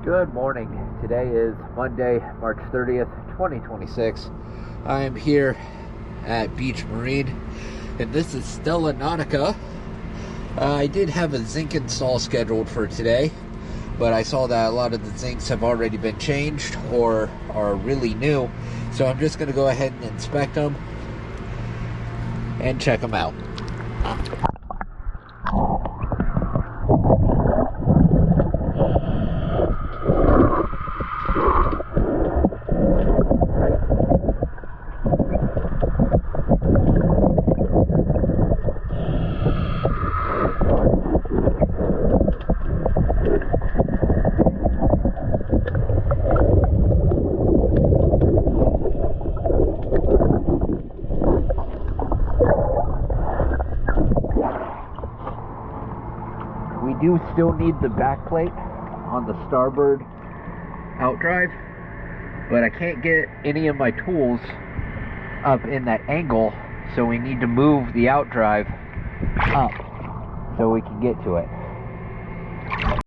Good morning. Today is Monday, March 30th, 2026. I am here at Beach Marine, and this is Stella Nautica. I did have a zinc install scheduled for today, but I saw that a lot of the zincs have already been changed or are really new, so I'm just going to go ahead and inspect them and check them out. We do still need the back plate on the starboard outdrive, but I can't get any of my tools up in that angle, so we need to move the outdrive up so we can get to it.